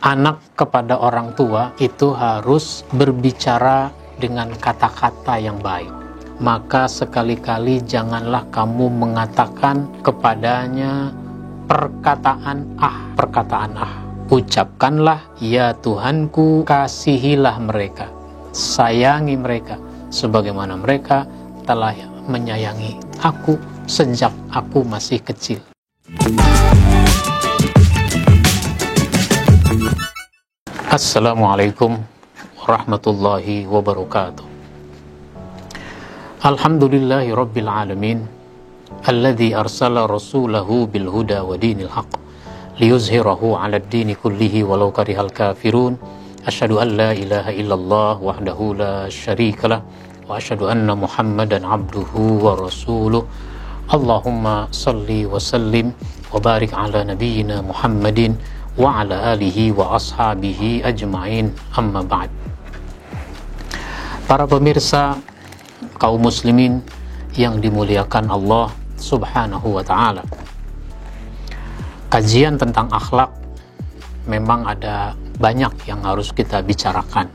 Anak kepada orang tua itu harus berbicara dengan kata-kata yang baik. Maka sekali-kali janganlah kamu mengatakan kepadanya perkataan ah. Ucapkanlah, ya Tuhanku, kasihilah mereka, sayangi mereka, sebagaimana mereka telah menyayangi aku sejak aku masih kecil. Assalamualaikum warahmatullahi wabarakatuh. Alhamdulillahi rabbil alamin, alladzi arsala rasulahu bil huda wa dinil haqq liyuzhirahu 'ala ad-dini kullihi walau karihal kafirun. Asyhadu an la ilaha illallah wahdahu la syarikalah wa asyhadu anna Muhammadan 'abduhu wa rasuluh. Allahumma salli wa sallim wa barik 'ala nabiyyina Muhammadin wa ala alihi wa ashabihi ajma'in, amma ba'd. Para pemirsa kaum muslimin yang dimuliakan Allah subhanahu wa ta'ala, kajian tentang akhlak memang ada banyak yang harus kita bicarakan.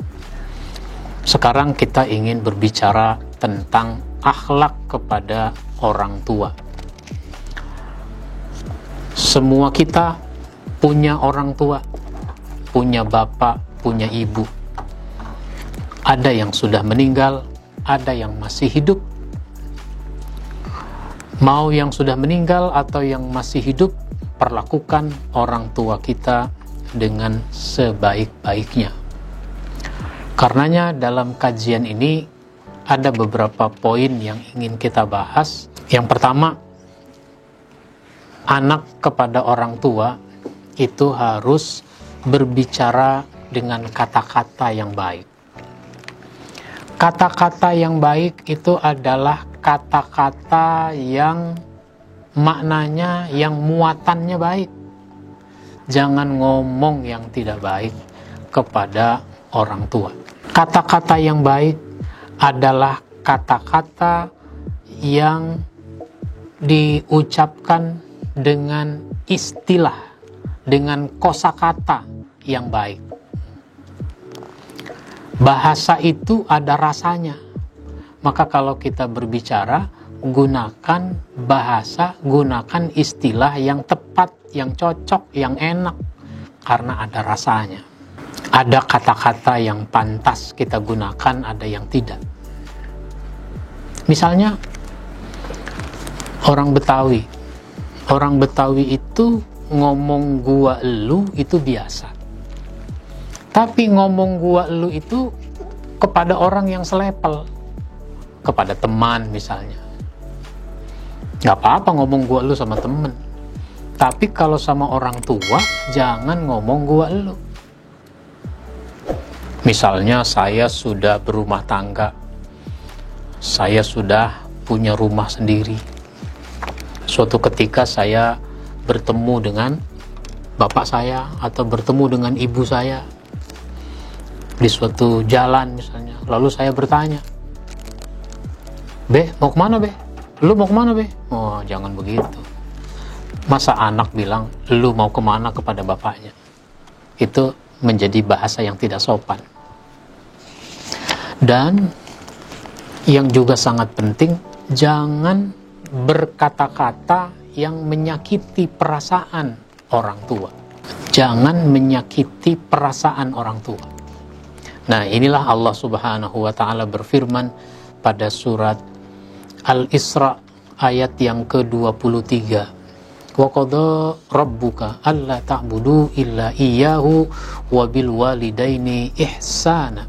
Sekarang kita ingin berbicara tentang akhlak kepada orang tua. Semua kita punya orang tua, punya bapak, punya ibu. Ada yang sudah meninggal, ada yang masih hidup. Mau yang sudah meninggal atau yang masih hidup, perlakukan orang tua kita dengan sebaik-baiknya. Karenanya dalam kajian ini ada beberapa poin yang ingin kita bahas. Yang pertama, anak kepada orang tua itu harus berbicara dengan kata-kata yang baik. Kata-kata yang baik itu adalah kata-kata yang maknanya, yang muatannya baik. Jangan ngomong yang tidak baik kepada orang tua. Kata-kata yang baik adalah kata-kata yang diucapkan dengan istilah, dengan kosakata yang baik. Bahasa itu ada rasanya. Maka kalau kita berbicara, gunakan bahasa, gunakan istilah yang tepat, yang cocok, yang enak, karena ada rasanya. Ada kata-kata yang pantas kita gunakan, ada yang tidak. Misalnya orang Betawi. Orang Betawi itu ngomong gua elu itu biasa. Tapi ngomong gua elu itu kepada orang yang selepel, kepada teman misalnya. Gak apa-apa ngomong gua elu sama teman. Tapi kalau sama orang tua, jangan ngomong gua elu. Misalnya saya sudah berumah tangga, saya sudah punya rumah sendiri. Suatu ketika saya bertemu dengan bapak saya atau bertemu dengan ibu saya di suatu jalan misalnya. Lalu saya bertanya, "Be, mau kemana be? Lu mau kemana be?" Oh, jangan begitu. Masa anak bilang, "Lu mau kemana?" kepada bapaknya. Itu menjadi bahasa yang tidak sopan. Dan yang juga sangat penting, jangan berkata-kata yang menyakiti perasaan orang tua. Jangan menyakiti perasaan orang tua. Nah, inilah Allah Subhanahu wa ta'ala berfirman pada surat Al-Isra ayat yang ke-23. Wa qadha rabbuka alla ta'budu illa iyyahu wa bil walidaini ihsana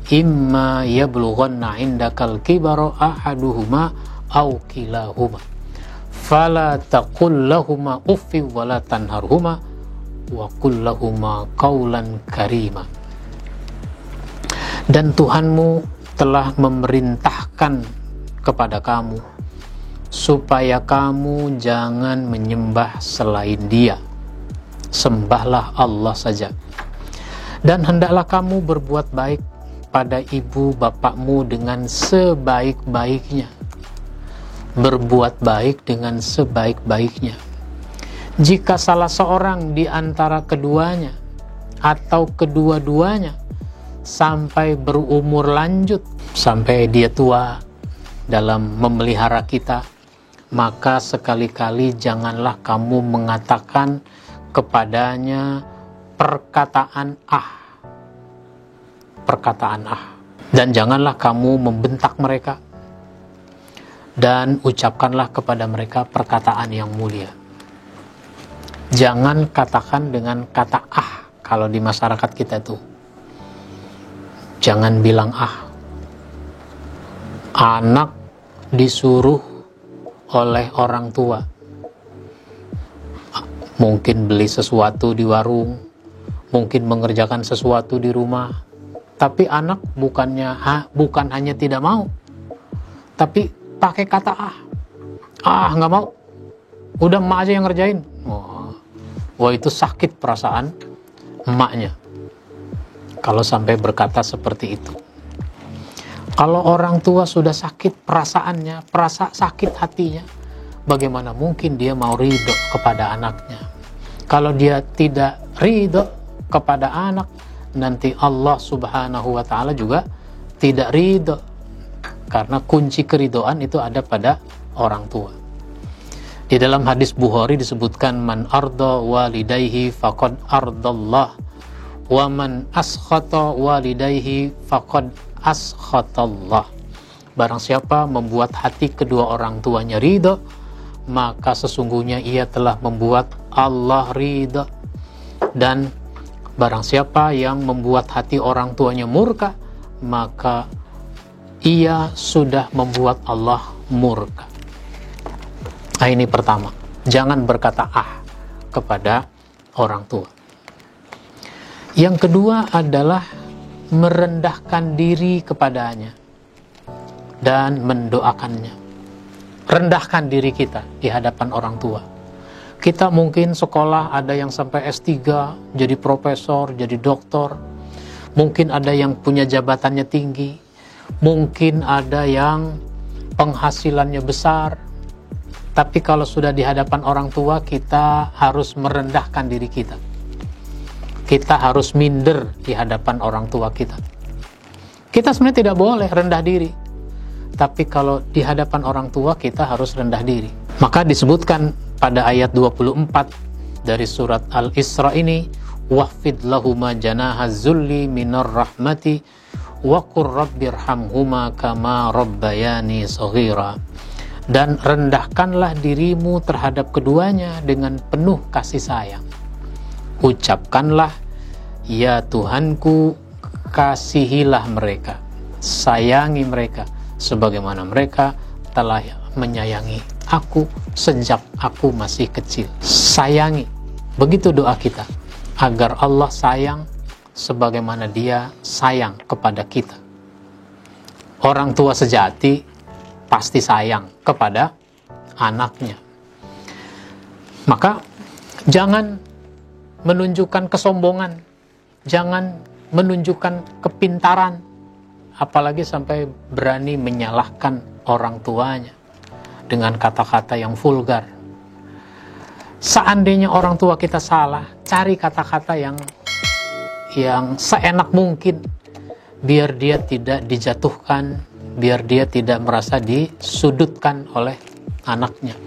imma yablughanna 'indakal kibara ahaduhuma aw kilahuma fala taqul lahuma uffi wa la tanharhuma wa qul lahuma qawlan karima. Dan Tuhanmu telah memerintahkan kepada kamu supaya kamu jangan menyembah selain Dia. Sembahlah Allah saja. Dan hendaklah kamu berbuat baik pada ibu bapakmu dengan sebaik-baiknya. Berbuat baik dengan sebaik-baiknya. Jika salah seorang di antara keduanya atau kedua-duanya sampai berumur lanjut, sampai dia tua dalam memelihara kita, maka sekali-kali janganlah kamu mengatakan kepadanya perkataan dan janganlah kamu membentak mereka dan ucapkanlah kepada mereka perkataan yang mulia. Jangan katakan dengan kata kalau di masyarakat kita tuh. Jangan bilang Anak disuruh oleh orang tua, mungkin beli sesuatu di warung, mungkin mengerjakan sesuatu di rumah, tapi anak bukan hanya tidak mau, tapi pakai kata nggak mau, udah emak aja yang ngerjain. Wah, itu sakit perasaan emaknya kalau sampai berkata seperti itu. Kalau orang tua sudah sakit perasaannya, sakit hatinya, bagaimana mungkin dia mau ridho kepada anaknya? Kalau dia tidak ridho kepada anak, nanti Allah Subhanahu wa Ta'ala juga tidak ridho, karena kunci keridhoan itu ada pada orang tua. Di dalam hadis Bukhari disebutkan, man arda walidayhi faqad ardallah, wa man askhata walidayhi faqad askhatallah. Barang siapa membuat hati kedua orang tuanya ridho, maka sesungguhnya ia telah membuat Allah ridho. Dan barang siapa yang membuat hati orang tuanya murka, maka ia sudah membuat Allah murka. Ini pertama, jangan berkata kepada orang tua. Yang kedua adalah merendahkan diri kepadanya dan mendoakannya. Rendahkan diri kita di hadapan orang tua. Kita mungkin sekolah ada yang sampai S3, jadi profesor, jadi doktor. Mungkin ada yang punya jabatannya tinggi. Mungkin ada yang penghasilannya besar. Tapi kalau sudah di hadapan orang tua, kita harus merendahkan diri kita. Kita harus minder di hadapan orang tua kita. Kita sebenarnya tidak boleh rendah diri. Tapi kalau di hadapan orang tua, kita harus rendah diri. Maka disebutkan pada ayat 24 dari surat Al-Isra ini, wahfid lahuma janaha zulli minar rahmati wa qur rabbirhamhuma kama rabbayani shaghira. Dan rendahkanlah dirimu terhadap keduanya dengan penuh kasih sayang. Ucapkanlah, ya Tuhanku, kasihilah mereka, sayangi mereka, sebagaimana mereka telah menyayangi aku sejak aku masih kecil. Sayangi, begitu doa kita, agar Allah sayang sebagaimana Dia sayang kepada kita. Orang tua sejati pasti sayang kepada anaknya. Maka jangan menunjukkan kesombongan, jangan menunjukkan kepintaran, apalagi sampai berani menyalahkan orang tuanya dengan kata-kata yang vulgar. Seandainya orang tua kita salah, cari kata-kata yang seenak mungkin, biar dia tidak dijatuhkan, biar dia tidak merasa disudutkan oleh anaknya.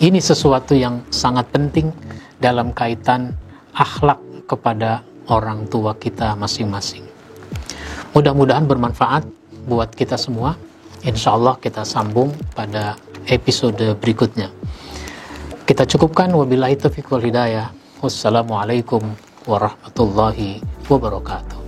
Ini sesuatu yang sangat penting dalam kaitan akhlak kepada orang tua kita masing-masing. Mudah-mudahan bermanfaat buat kita semua. Insya Allah kita sambung pada episode berikutnya. Kita cukupkan, wabillahi taufiq wal hidayah. Wassalamualaikum warahmatullahi wabarakatuh.